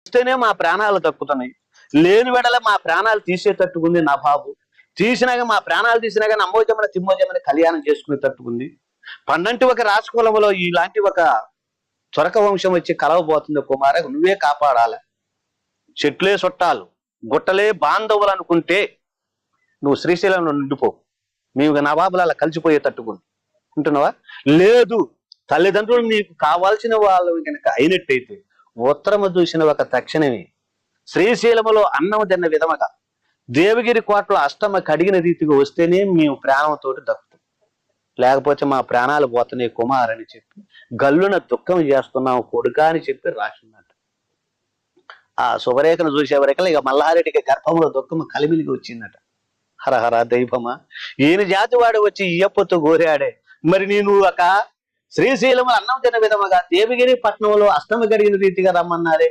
వస్తేనే మా ప్రాణాలు తక్కుతున్నాయి, లేని వెడల మా ప్రాణాలు తీసేటట్టుకుంది నా బాబు. తీసినాక మా ప్రాణాలు తీసినాక నమ్మోజమన తిమ్మోజమని కళ్యాణం చేసుకునేటట్టుకుంది. పన్నంటి ఒక రాజకులంలో ఇలాంటి ఒక చొరక వంశం వచ్చి కలవబోతుంది కుమార, నువ్వే కాపాడాల. చెట్లే చుట్టాలు, గుట్టలే బాంధవులు అనుకుంటే నువ్వు శ్రీశైలంలో నిండిపో, మేము నవాబులు అలా కలిసిపోయేటట్టుకుంది అంటున్నావా? లేదు, తల్లిదండ్రులు నీకు కావాల్సిన వాళ్ళు కనుక అయినట్టయితే ఉత్తరము చూసిన ఒక తక్షణమే శ్రీశైలములో అన్నం తిన్న విధముగా దేవగిరి కోటలో అష్టమ కడిగిన రీతిగా వస్తేనే మేము ప్రాణంతో దక్కుతాం, లేకపోతే మా ప్రాణాలు పోతున్నాయి కుమార్ అని చెప్పి గల్లున దుఃఖం చేస్తున్నాం కొడుకా అని చెప్పి రాసిందట. ఆ శుభరేఖను చూసేవరేకల్లా ఇక మల్లారెడ్డికి గర్భంలో దుఃఖము కలిమిలిగి వచ్చిందట. హరహర దైవమా, ఈయన జాతి వాడు వచ్చి ఇయ్యప్పతో గోరాడే, మరి నేను ఒక శ్రీశైలము అన్నం తిన్న విధముగా దేవగిరి పట్టణంలో అష్టమ గడిగిన రీతిగా రమ్మన్నారే,